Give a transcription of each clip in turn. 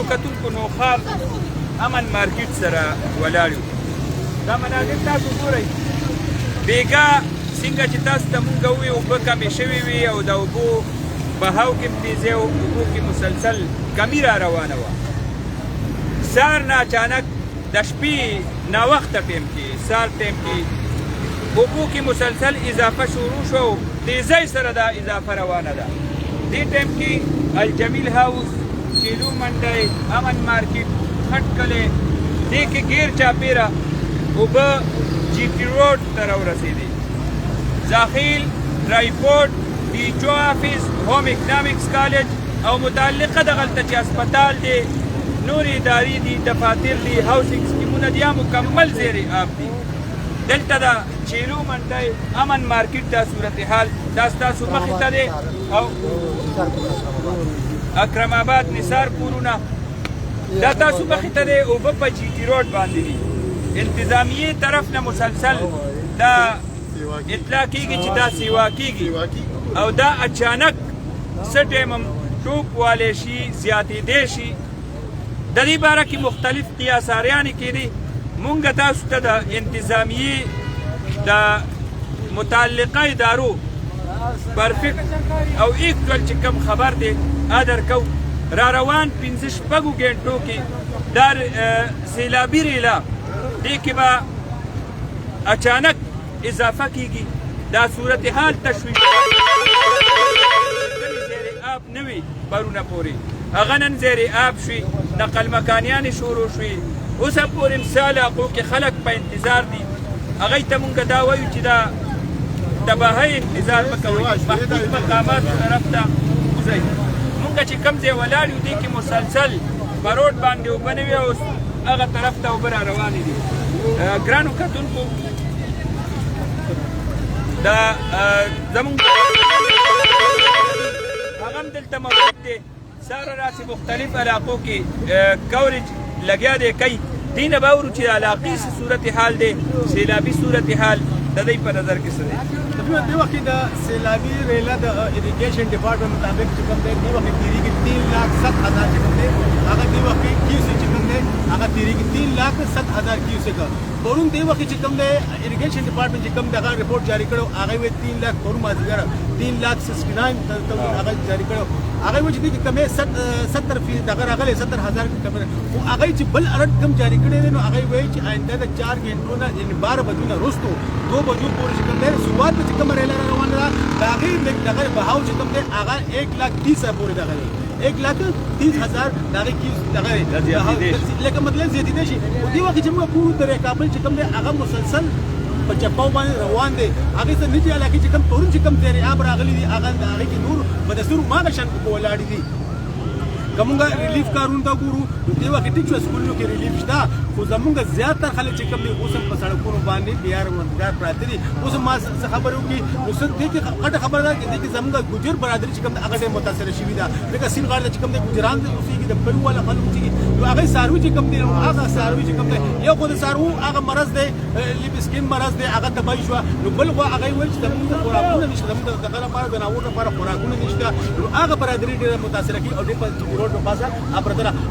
ګرانو کتونکو نوخار امن مارکیټ سره ولاړ یو. دا مناظر تاسو ګورئ، بېګا څنګه چې تاسو ته مونږ ووایو اوبه کمې شوې وي او د اوبو بهاو کې هم تیزۍ او اوبو کې مسلسل کمي را روانه وه. سهار نه اچانک د شپې ناوخته ټیم کې سهار ټیم کې اوبو کې مسلسل اضافه شروع شو، تیزۍ سره دا اضافه روانه ده. دې ټیم کې الجمیل هاوس، چیلو منډی، امن مارکیټ، خټ کلی، دې کې ګیر چاپېره اوبه جي ټي روډ ته راورسېدې. زاخیل، ټرایپورټ، ډي آفیس، هوم اکنامکس کالج او متعلقه دغلته چې هسپتال دی، نور ادارې دي، دفاتر دي، هاوسنګ سکیمونه دي، مکمل زیر آب دي. دلته د چیلو منډی امن مارکیټ دا صورتحال دا ستاسو مخې ته دی او اکرم آباد نثار کورونه دا تاسو مخې ته دی. اوبه په جي ټي روډ باندې دي. انتظامیې طرف نه مسلسل دا اطلاع کیږي چې دا سیوا کیږي او دا اچانک څه ټایم هم ټوپ والی شي، زیاتېدی شي. د دې باره کې مختلف قیاساریانې کېدي. مونږ تاسو ته د انتظامیې د متعلقه ادارو پرفیکټ او ایکچوال چې کوم خبر دی درکو. را روان 15-شپږو ګنټو کې دا سیلابي ریلا دې کې به اچانک اضافه کیږي. دا صورتحال تشویش زیر آب نه وي پرونه پورې، هغه نن زیر آب شوي، نقل مکانیانې شروع شوي. اوس هم پورې مثال علاقو کې خلک په انتظار دي. هغوی ته مونږ دا وایو چې دا تباهۍ انتظار مه کوئ، محفوظ مقاماتو طرف ته وځئ. مونږ چې کوم ځای ولاړ یو دې کې مسلسل په روډ باندې اوبه نه وي، اوس هغه طرف ته اوبه را روانې دي. ګرانو کتونکو دا زمونږ هغه هم دلته موجود دی. ساره راسې مختلف علاقو کې کوریج لګیا دی کوي. دې نه به اورو چې علاقې څه صورتحال دی، سیلابي صورتحال د دوی په نظر کې څه دی. دې وخت کې د سیلابي ریلا د اریګیشن ډپارټمنټ مطابق چې کوم دی دې وخت کې تیریږي 3,07,000 چې کوم دی هغه دې وخت کې کیوسک چې کوم دی هغه تیریږي 3,07,000 کیوسک. پرون دې وخت چې کوم دی اریګیشن ډپارټمنټ چې کوم دغه رپورټ جاری کړو هغه وی 3 لک پرون مازدیګر 3,69,000 هغه جاری کړو. هغه وی چې دې کمې 70% دغه راغلي 70,000 کمې او هغه چې بل الرټ کم جاری کړی دی نو هغه وی چې آینده د 4 غنټو نه یعنی 12 بجو نه وروسته 2 بجو پورې چې کوم دی سواد چې کوم ریلا روانه ده د هغې دغه بهاو چې کوم دی هغه 1,30,000 پورې دغه دی 1,30,000 دغه کې دغه لکه مطلب زیاتېدی شي. دې وخت چې موږ ګورو د کابل چې کوم دی هغه مسلسل په چپاو باندې روان دی. هغې ته نجي علاقې چې کوم پرون چې کوم زیر آب راغلي دي هغه د هغې کې نور په دستورو ماغه شان په ولاړې دي. که موږ ریلیف کارونو ته ګورو نو دې وخت ټیک شو سکولونو کې ریلیف شته، خو زموږ زیاتره خلک چې کوم دي اوس هم په سړکونو باندې بیا روزګار پراته دي. اوس ما څه خبرې وکړي اوس دې کې غټه خبره ده چې دې کې زموږ ګوجر برادري چې کوم هغه ډېر متاثره شوي ده. لکه سیند غاړه چې کوم دی ګوجران دي اوسېږي د پرو والا خلک اوسېږي نو هغې څاروي چې کوم دی هغه څاروي چې کوم دی یو خو د څاروو هغه مرض دی لیب سکین مرض دی هغه تباهي شوه. نو بل خوا هغې ویل چې زموږ خوراکونه نشته، زموږ دغه لپاره د ناور لپاره خوراکونه نشته. نو هغه برادري ډېره متاثره کېږي او ډېر په روډ په پاسه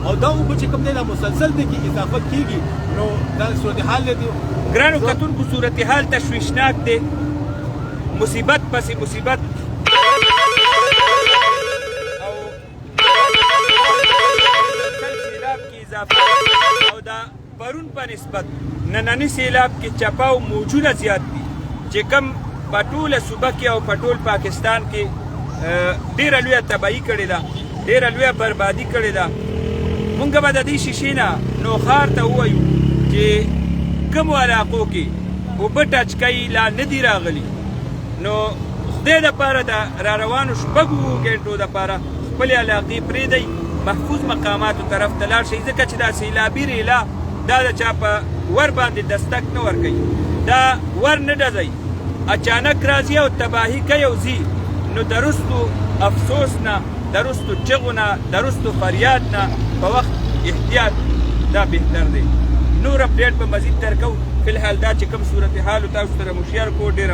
او دا اوبه چې کوم دی دا مسلسل دی کې اضافه کېږي. نو دا صورتحال دی. ګرانو کتونکو صورتحال تشویشناک دی، مصیبت پسې مصیبت او سیلاب کې اضافه او دا پرون په نسبت ننني سیلاب کې چپاو موجونه زیات دي چې کوم په ټوله صوبه کې او په ټول پاکستان کې ډېره لویه تباهي کړې ده، ډېره لویه بربادي کړې ده. مونږ به د دې شیشې نه نوخار ته ووایو چې کومو علاقو کې اوبه ټچ کوي لا نه دي راغلي نو خدای دپاره د را روانو 6 ګنټو دپاره خپلې علاقې پرېږدئ، محفوظ مقاماتو طرف ته لاړ شئ، ځکه چې دا سیلابي ریلا دا د چا په ور باندې دستک نه ورکوي، دا ور نه ډزئ، اچانک راځي او تباهي کوي او ځي. نو د رستو افسوس نه، د رستو چغو نه، د رستو فریاد نه په وخت احتیاط دا بهتر دی. نور اپډیټ به مزید درکو. فی الحال دا چې کوم صورتحال تاسو سره مو شیر کړو ډېره